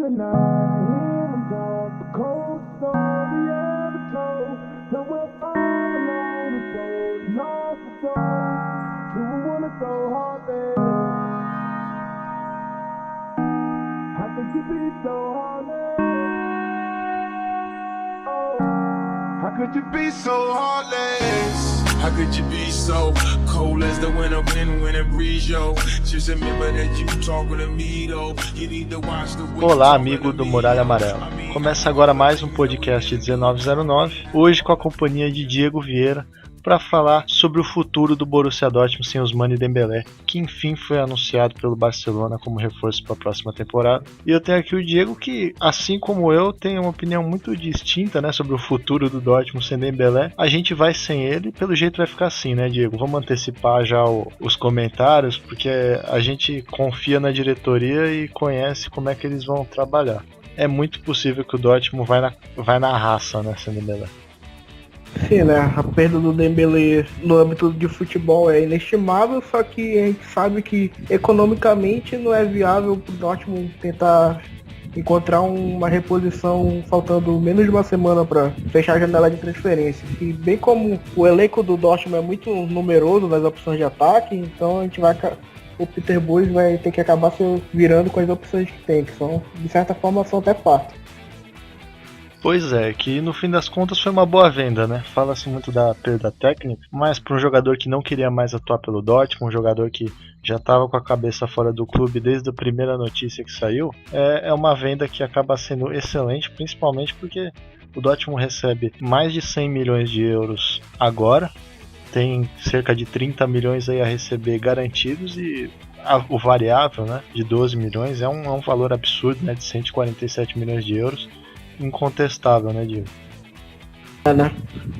the night, hear them talk, the cold story ever told. That we're all on the road, lost the soul. Do we wanna so heartless? How could you be so heartless? Oh, how could you be so heartless? How could you be so cold as the winter wind when it breeze, yo? Just remember that you talking to me, though. You need to watch the way. Olá, amigo do Muralha Amarela. Começa agora mais um podcast 1909, hoje com a companhia de Diego Vieira, para falar sobre o futuro do Borussia Dortmund sem Ousmane Dembélé, que enfim foi anunciado pelo Barcelona como reforço para a próxima temporada. E eu tenho aqui o Diego que, assim como eu, tem uma opinião muito distinta, né, sobre o futuro do Dortmund sem Dembélé. A gente vai sem ele e pelo jeito vai ficar assim, né, Diego? Vamos antecipar já os comentários, porque a gente confia na diretoria e conhece como é que eles vão trabalhar. É muito possível que o Dortmund vai na raça, né, sem Dembélé. Sim, né? A perda do Dembélé no âmbito de futebol é inestimável, só que a gente sabe que economicamente não é viável pro Dortmund tentar encontrar uma reposição faltando menos de uma semana para fechar a janela de transferência. E bem como o elenco do Dortmund é muito numeroso nas opções de ataque, então a gente o Peter Bosz vai ter que acabar se virando com as opções que tem, que são, de certa forma, são até fáceis. Pois é, que no fim das contas foi uma boa venda, né? Fala-se muito da perda técnica, mas para um jogador que não queria mais atuar pelo Dortmund, um jogador que já estava com a cabeça fora do clube desde a primeira notícia que saiu, é uma venda que acaba sendo excelente, principalmente porque o Dortmund recebe mais de 100 milhões de euros agora, tem cerca de 30 milhões aí a receber garantidos e o variável, né, de 12 milhões é um valor absurdo, né, de 147 milhões de euros. Incontestável, né, Diego?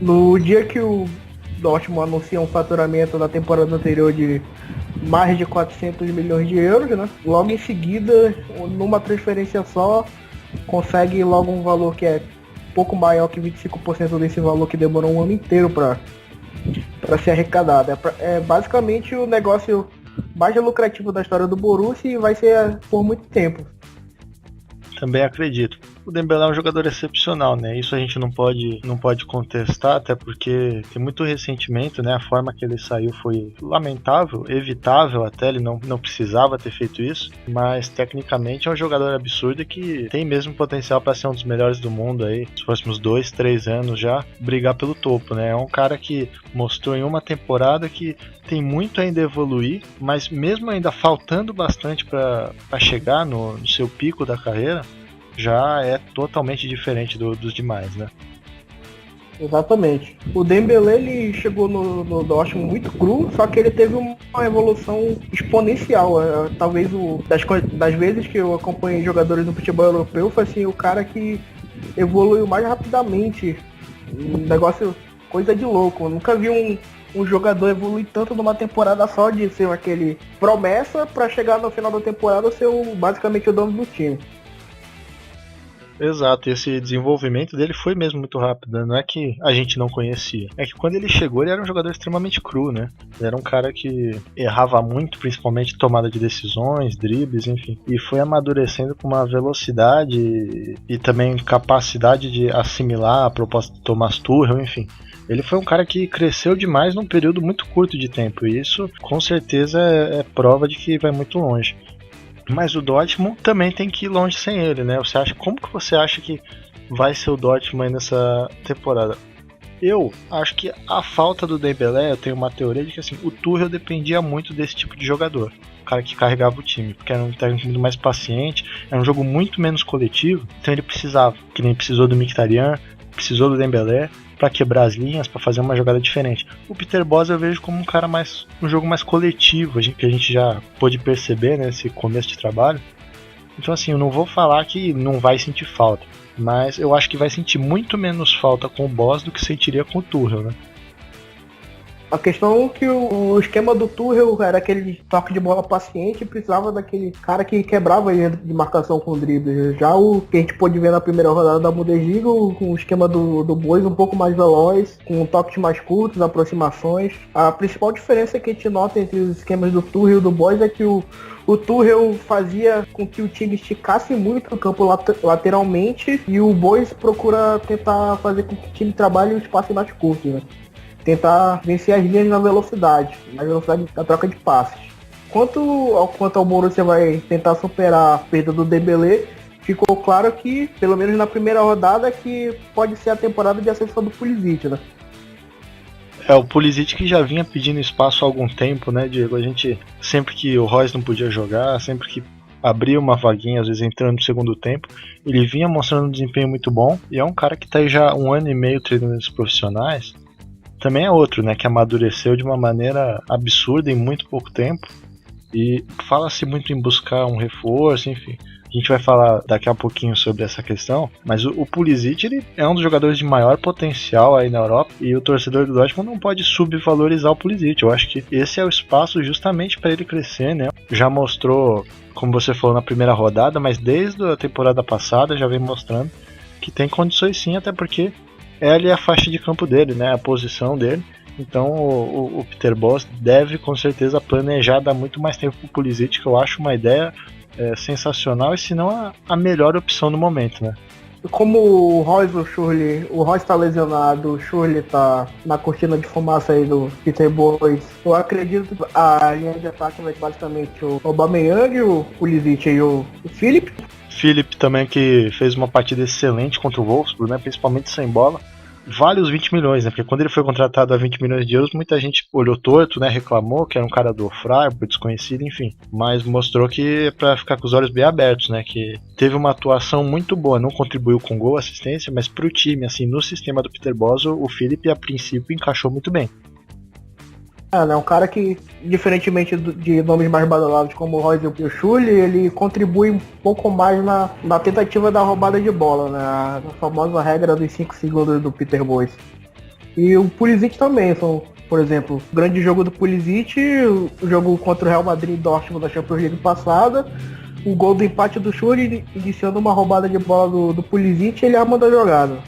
No dia que o Dortmund anuncia um faturamento da temporada anterior de mais de 400 milhões de euros, né? Logo em seguida, numa transferência só, consegue logo um valor que é pouco maior que 25% desse valor que demorou um ano inteiro para ser arrecadado. É basicamente o negócio mais lucrativo da história do Borussia e vai ser por muito tempo. Também acredito. O Dembélé é um jogador excepcional, né? Isso a gente não pode contestar, até porque tem muito ressentimento, né? A forma que ele saiu foi lamentável, evitável até, ele não precisava ter feito isso, mas tecnicamente é um jogador absurdo que tem mesmo potencial para ser um dos melhores do mundo aí, nos próximos 2, 3 anos já, brigar pelo topo, né? É um cara que mostrou em uma temporada que tem muito ainda a evoluir, mas mesmo ainda faltando bastante para chegar no seu pico da carreira, já é totalmente diferente dos demais, né? Exatamente. O Dembélé ele chegou no Dortmund muito cru, só que ele teve uma evolução exponencial. Talvez das vezes que eu acompanhei jogadores no futebol europeu, foi assim, o cara que evoluiu mais rapidamente. Um negócio, coisa de louco. Eu nunca vi um jogador evoluir tanto numa temporada só, de ser aquele promessa para chegar no final da temporada ser basicamente o dono do time. Exato, esse desenvolvimento dele foi mesmo muito rápido, né? Não é que a gente não conhecia, é que quando ele chegou ele era um jogador extremamente cru, né? Ele era um cara que errava muito, principalmente tomada de decisões, dribles, enfim, e foi amadurecendo com uma velocidade e também capacidade de assimilar a proposta de Thomas Tuchel, enfim. Ele foi um cara que cresceu demais num período muito curto de tempo, e isso com certeza é prova de que vai muito longe. Mas o Dortmund também tem que ir longe sem ele, né? Como que você acha que vai ser o Dortmund aí nessa temporada? Eu acho que a falta do Dembélé, eu tenho uma teoria de que assim, o Tuchel dependia muito desse tipo de jogador, o cara que carregava o time, porque era um técnico muito mais paciente, era um jogo muito menos coletivo, então ele precisava, que nem precisou do Mkhitaryan, precisou do Dembélé, para quebrar as linhas, para fazer uma jogada diferente. O Peter Bosz eu vejo como um jogo mais coletivo, que a gente já pôde perceber nesse começo de trabalho. Então assim, eu não vou falar que não vai sentir falta, mas eu acho que vai sentir muito menos falta com o Bosz do que sentiria com o Tuchel, né? A questão é que o esquema do Tuchel era aquele toque de bola paciente e precisava daquele cara que quebrava a linha de marcação com o drible. Já o que a gente pôde ver na primeira rodada da Bundesliga, com o esquema do Bois um pouco mais veloz, com toques mais curtos, aproximações. A principal diferença que a gente nota entre os esquemas do Tuchel e do Bois é que o Tuchel fazia com que o time esticasse muito o campo lateralmente e o Bois procura tentar fazer com que o time trabalhe o espaço mais curto, né? Tentar vencer as linhas na velocidade da troca de passes. Quanto ao Borussia vai tentar superar a perda do Dembélé, ficou claro que, pelo menos na primeira rodada, que pode ser a temporada de ascensão do Pulisic, né? O Pulisic que já vinha pedindo espaço há algum tempo, né, Diego? A gente, sempre que o Royce não podia jogar, sempre que abria uma vaguinha, às vezes entrando no segundo tempo, ele vinha mostrando um desempenho muito bom, e é um cara que está aí já 1 ano e meio treinando esses profissionais. Também é outro, né, que amadureceu de uma maneira absurda em muito pouco tempo, e fala-se muito em buscar um reforço, enfim. A gente vai falar daqui a pouquinho sobre essa questão, mas o Pulisic, ele é um dos jogadores de maior potencial aí na Europa, e o torcedor do Dortmund não pode subvalorizar o Pulisic. Eu acho que esse é o espaço justamente para ele crescer, né? Já mostrou, como você falou, na primeira rodada, mas desde a temporada passada já vem mostrando que tem condições sim, até porque é ali a faixa de campo dele, né? A posição dele. Então o Peter Bosz deve com certeza planejar dar muito mais tempo pro Pulisic, que eu acho uma ideia sensacional, e se não a melhor opção no momento, né? Como o Royce tá lesionado, o Schürrle tá na cortina de fumaça aí do Peter Bosz, eu acredito que a linha de ataque vai ser basicamente o Aubameyang, o Pulisic e o Philipp. Philipp também, que fez uma partida excelente contra o Wolfsburg, né? Principalmente sem bola. Vale os 20 milhões, né? Porque quando ele foi contratado a 20 milhões de euros, muita gente olhou torto, né? Reclamou que era um cara do Freiburg, desconhecido, enfim. Mas mostrou que é pra ficar com os olhos bem abertos, né? Que teve uma atuação muito boa, não contribuiu com gol, assistência, mas pro time, assim, no sistema do Peter Bosz, o Philipp, a princípio, encaixou muito bem. É um cara que, diferentemente de nomes mais badalados como o Royce e o Schürrle, ele contribui um pouco mais na tentativa da roubada de bola, né? A famosa regra dos 5 segundos do Peter Bosz. E o Pulisic também, por exemplo, o grande jogo do Pulisic, o jogo contra o Real Madrid e Dortmund da Champions League passada, o gol do empate do Schürrle iniciando uma roubada de bola do Pulisic, ele manda a jogada.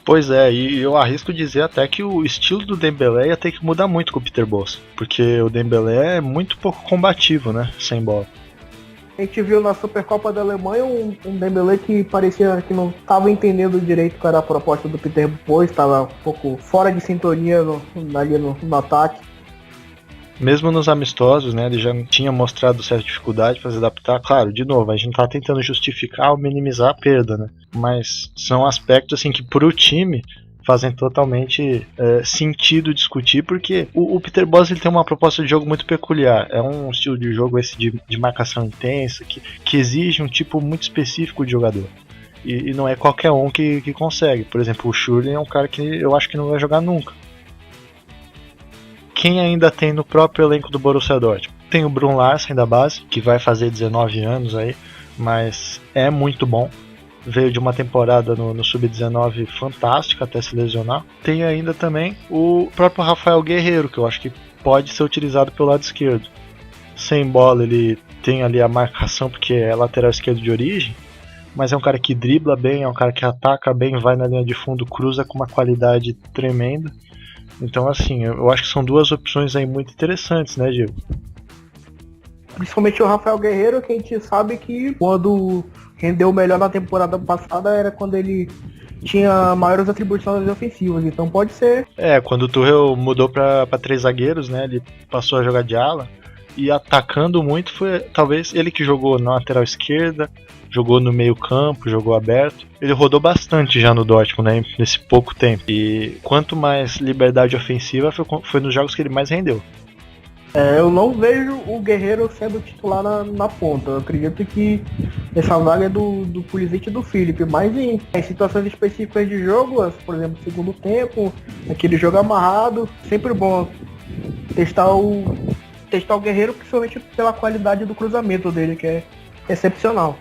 Pois é, e eu arrisco dizer até que o estilo do Dembélé ia ter que mudar muito com o Peter Bosz, porque o Dembélé é muito pouco combativo, né, sem bola. A gente viu na Supercopa da Alemanha um Dembélé que parecia que não estava entendendo direito qual era a proposta do Peter Bosz, estava um pouco fora de sintonia ali no ataque. Mesmo nos amistosos, né, ele já tinha mostrado certa dificuldade para se adaptar. Claro, de novo, a gente tá tentando justificar ou minimizar a perda, né? Mas são aspectos assim que pro time fazem totalmente sentido discutir, porque o Peter Bosz, ele tem uma proposta de jogo muito peculiar. É um estilo de jogo esse de marcação intensa, que exige um tipo muito específico de jogador. E não é qualquer um que consegue. Por exemplo, o Schürrle é um cara que eu acho que não vai jogar nunca. Quem ainda tem no próprio elenco do Borussia Dortmund? Tem o Brun Larsen da base, que vai fazer 19 anos aí, mas é muito bom. Veio de uma temporada no Sub-19 fantástica até se lesionar. Tem ainda também o próprio Rafael Guerreiro, que eu acho que pode ser utilizado pelo lado esquerdo. Sem bola ele tem ali a marcação, porque é lateral esquerdo de origem, mas é um cara que dribla bem, é um cara que ataca bem, vai na linha de fundo, cruza com uma qualidade tremenda. Então, assim, eu acho que são duas opções aí muito interessantes, né, Diego? Principalmente o Rafael Guerreiro, que a gente sabe que quando rendeu melhor na temporada passada era quando ele tinha maiores atribuições ofensivas, então pode ser. Quando o Tuchel mudou para 3 zagueiros, né, ele passou a jogar de ala, e atacando muito foi talvez ele que jogou na lateral esquerda, jogou no meio campo, jogou aberto. Ele rodou bastante já no Dortmund, né, nesse pouco tempo. E quanto mais liberdade ofensiva, foi nos jogos que ele mais rendeu. Eu não vejo o Guerreiro sendo titular na ponta. Eu acredito que essa vaga é do Pulisic e do Philipp. Mas em situações específicas de jogo, por exemplo, segundo tempo, aquele jogo amarrado, sempre bom testar o Guerreiro, principalmente pela qualidade do cruzamento dele, que é excepcional.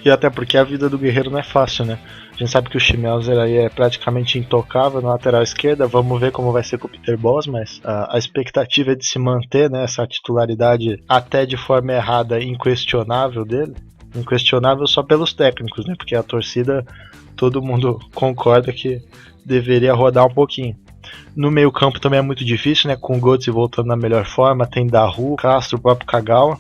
E até porque a vida do Guerreiro não é fácil, né? A gente sabe que o Schmelzer aí é praticamente intocável na lateral esquerda. Vamos ver como vai ser com o Peter Bosz, mas a expectativa é de se manter, né, essa titularidade até de forma errada, inquestionável dele. Inquestionável só pelos técnicos, né? Porque a torcida, todo mundo concorda que deveria rodar um pouquinho. No meio campo também é muito difícil, né? Com o Götze voltando na melhor forma, tem Daru, Castro, o próprio Kagawa.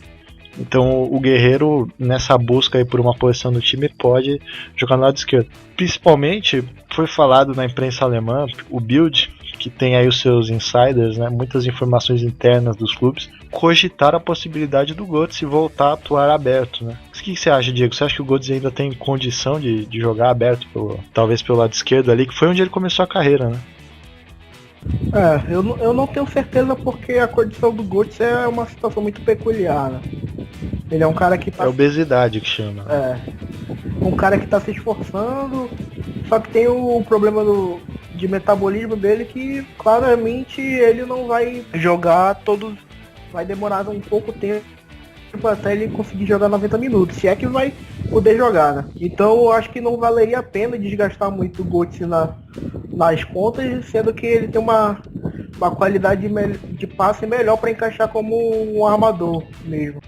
Então o Guerreiro, nessa busca aí por uma posição no time, pode jogar no lado esquerdo. Principalmente, foi falado na imprensa alemã, o Bild, que tem aí os seus insiders, né, muitas informações internas dos clubes, cogitar a possibilidade do Götze voltar a atuar aberto, né? O que você acha, Diego? Você acha que o Götze ainda tem condição de jogar aberto, talvez pelo lado esquerdo ali, que foi onde ele começou a carreira, né? Eu não tenho certeza porque a condição do Götze é uma situação muito peculiar, né? Ele é um cara que tá... É obesidade que chama. Um cara que tá se esforçando, só que tem o problema de metabolismo dele que claramente ele não vai jogar todos... Vai demorar um pouco tempo até ele conseguir jogar 90 minutos, se é que vai poder jogar, né? Então eu acho que não valeria a pena desgastar muito o Götze nas pontas, sendo que ele tem uma qualidade de passe melhor para encaixar como um armador mesmo.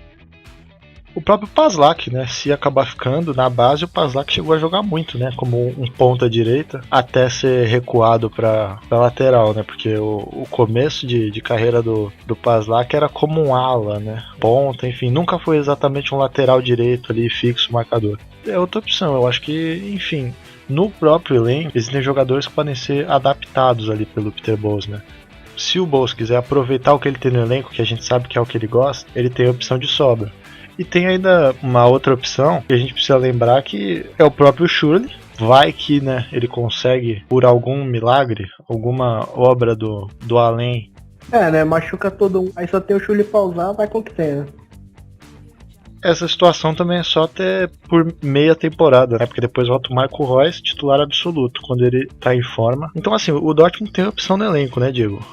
O próprio Paslak, né, se acabar ficando na base, o Paslak chegou a jogar muito, né, como um ponta direita, até ser recuado para lateral, né, porque o começo de carreira do Paslak era como um ala, né, ponta, enfim, nunca foi exatamente um lateral direito ali, fixo, marcador. É outra opção, eu acho que, enfim, no próprio elenco, existem jogadores que podem ser adaptados ali pelo Peter Bosz, né. Se o Bosz quiser aproveitar o que ele tem no elenco, que a gente sabe que é o que ele gosta, ele tem a opção de sobra. E tem ainda uma outra opção que a gente precisa lembrar, que é o próprio Schürrle. Vai que, né, ele consegue, por algum milagre, alguma obra do além. Né, machuca todo um. Aí só tem o Schürrle pra usar, vai com o que tem, né? Essa situação também é só até por meia temporada, né? Porque depois volta o Marco Reus, titular absoluto, quando ele tá em forma. Então, assim, o Dortmund tem opção no elenco, né, Diego?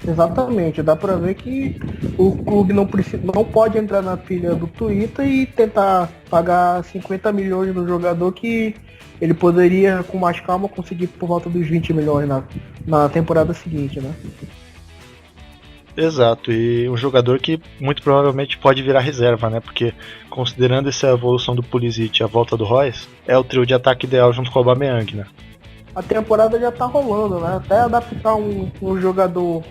Exatamente, dá pra ver que o clube não pode entrar na pilha do Twitter e tentar pagar 50 milhões no jogador que ele poderia, com mais calma, conseguir por volta dos 20 milhões na temporada seguinte, né? Exato, e um jogador que muito provavelmente pode virar reserva, né? Porque considerando essa evolução do Pulisic e a volta do Reus, é o trio de ataque ideal junto com o Aubameyang, né? A temporada já tá rolando, né? Até adaptar um jogador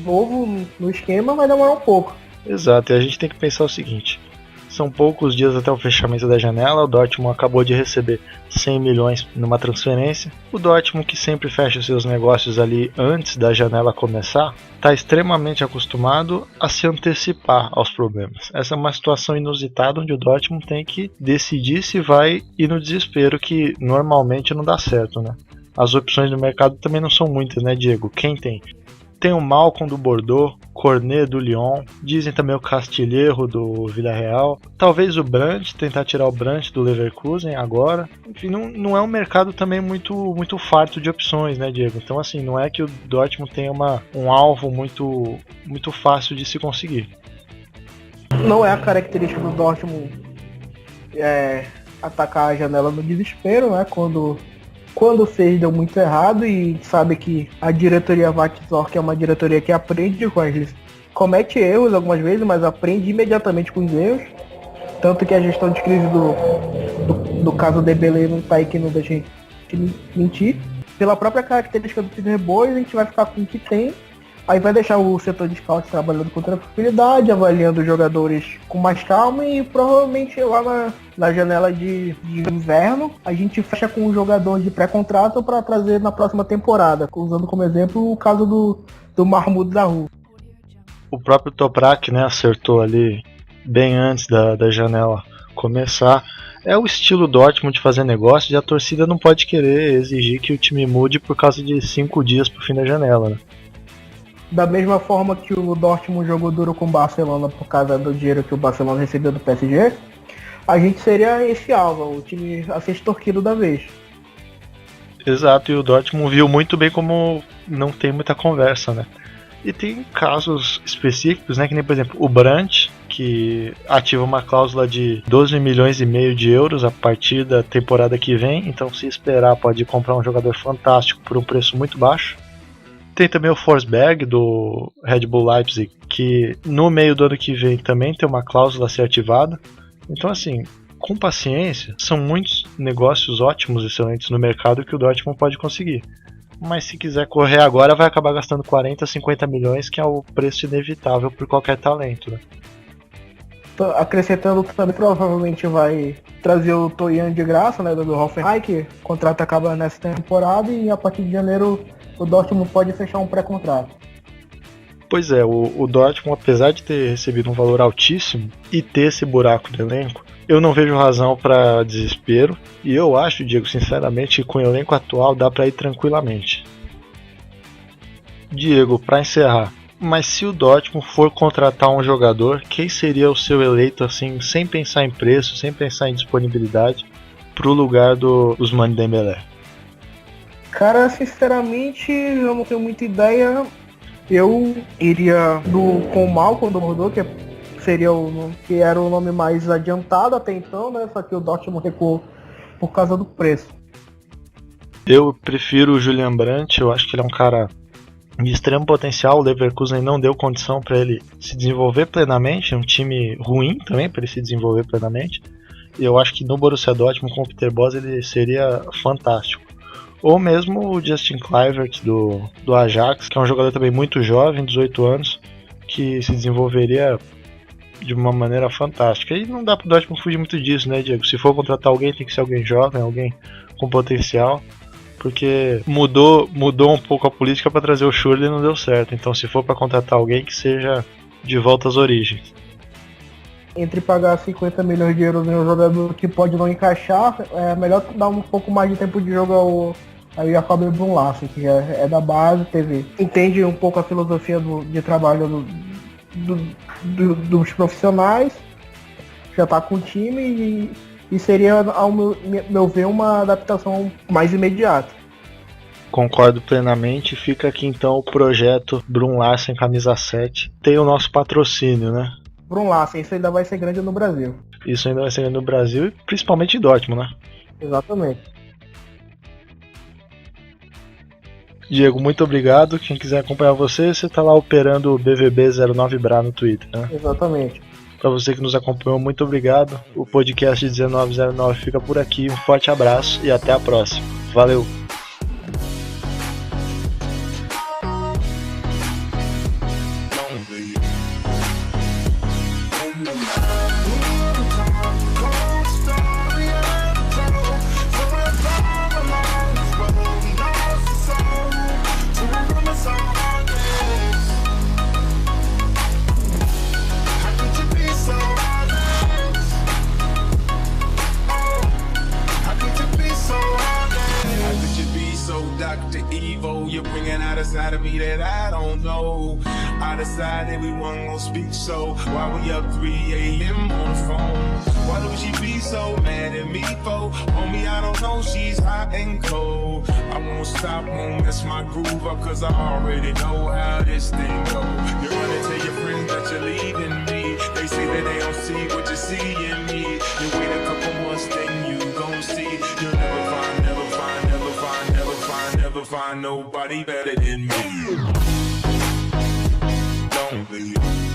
novo no esquema vai demorar um pouco. Exato, e a gente tem que pensar o seguinte: são poucos dias até o fechamento da janela, o Dortmund acabou de receber 100 milhões numa transferência. O Dortmund, que sempre fecha seus negócios ali antes da janela começar, está extremamente acostumado a se antecipar aos problemas. Essa é uma situação inusitada onde o Dortmund tem que decidir se vai ir no desespero, que normalmente não dá certo, né? As opções do mercado também não são muitas, né, Diego? Quem tem? Tem o Malcolm do Bordeaux, Cornet do Lyon, dizem também o Castilheiro do Villarreal, talvez o Brandt, tentar tirar o Brandt do Leverkusen agora. Enfim, não é um mercado também muito farto de opções, né, Diego? Então, assim, não é que o Dortmund tenha um alvo muito fácil de se conseguir. Não é a característica do Dortmund atacar a janela no desespero, né, quando o Seis deu muito errado, e sabe que a diretoria Vatzor, que é uma diretoria que aprende com eles, comete erros algumas vezes, mas aprende imediatamente com os erros. Tanto que a gestão de crise do caso Dembélé não tá aí, que não deixa a gente mentir. Pela própria característica do Peter Bosz, a gente vai ficar com o que tem. Aí vai deixar o setor de scout trabalhando com tranquilidade, avaliando os jogadores com mais calma, e provavelmente lá na janela de inverno a gente fecha com um jogador de pré-contrato para trazer na próxima temporada, usando como exemplo o caso do Mahmoud Dahoud. O próprio Toprak, né, acertou ali bem antes da janela começar. É o estilo Dortmund de fazer negócio, e a torcida não pode querer exigir que o time mude por causa de 5 dias pro fim da janela, né? Da mesma forma que o Dortmund jogou duro com o Barcelona por causa do dinheiro que o Barcelona recebeu do PSG, a gente seria esse alvo, o time a ser extorquido da vez. Exato, e o Dortmund viu muito bem como não tem muita conversa, né? E tem casos específicos, né, que nem, por exemplo, o Brandt, que ativa uma cláusula de 12 milhões e meio de euros a partir da temporada que vem, então se esperar pode comprar um jogador fantástico por um preço muito baixo. Tem também o Forsberg do Red Bull Leipzig, que no meio do ano que vem também tem uma cláusula a ser ativada. Então assim, com paciência, são muitos negócios ótimos, excelentes no mercado que o Dortmund pode conseguir. Mas se quiser correr agora vai acabar gastando 40, 50 milhões, que é o preço inevitável por qualquer talento, né? Acrescentando também, provavelmente vai trazer o Toyan de graça, né, do Hoffenheim, que o contrato acaba nessa temporada e a partir de janeiro o Dortmund pode fechar um pré-contrato. Pois é, o Dortmund, apesar de ter recebido um valor altíssimo e ter esse buraco no elenco, eu não vejo razão para desespero, e eu acho, Diego, sinceramente, que com o elenco atual dá para ir tranquilamente. Diego, para encerrar, mas se o Dortmund for contratar um jogador, quem seria o seu eleito, assim, sem pensar em preço, sem pensar em disponibilidade, pro lugar do Ousmane Dembélé? Cara, sinceramente, eu não tenho muita ideia. Eu iria com o Malcolm do Bordeaux, que era o nome mais adiantado até então, né? Só que o Dortmund recuou por causa do preço. Eu prefiro o Julian Brandt, eu acho que ele é um cara de extremo potencial. O Leverkusen não deu condição para ele se desenvolver plenamente, é um time ruim também para ele se desenvolver plenamente. E eu acho que no Borussia Dortmund com o Peter Bosz ele seria fantástico. Ou mesmo o Justin Kluivert do Ajax, que é um jogador também muito jovem, 18 anos, que se desenvolveria de uma maneira fantástica. E não dá pro Dortmund fugir muito disso, né, Diego? Se for contratar alguém, tem que ser alguém jovem, alguém com potencial, porque mudou um pouco a política para trazer o Schürrle e não deu certo. Então se for para contratar alguém, que seja de volta às origens. Entre pagar 50 milhões de euros em um jogador que pode não encaixar, é melhor dar um pouco mais de tempo de jogo ao Jacob Brun Larsen, que é da base, entende um pouco a filosofia de trabalho dos profissionais, já está com o time e seria, ao meu ver, uma adaptação mais imediata. Concordo plenamente. Fica aqui então o projeto Brun Larsen camisa 7. Tem o nosso patrocínio, né? Brun Larsen, isso ainda vai ser grande no Brasil. Isso ainda vai ser grande no Brasil e principalmente em Dortmund, né? Exatamente. Diego, muito obrigado. Quem quiser acompanhar você tá lá operando o BVB09Bra no Twitter, né? Exatamente. Para você que nos acompanhou, muito obrigado. O podcast 1909 fica por aqui. Um forte abraço e até a próxima. Valeu! You're bringing out a side of me that I don't know. I decided we weren't gonna speak, so why we up 3 a.m. on the phone? Why do she be so mad at me for? Homie, I don't know, she's hot and cold. I won't stop, won't miss my groove up, cause I already know how this thing go. You're gonna tell your friends that you're leaving me. They say that they don't see what you see in me. You wait a couple months, then you gon' see. You'll never find, never find, never find, never find, never find nobody better than me. Don't leave.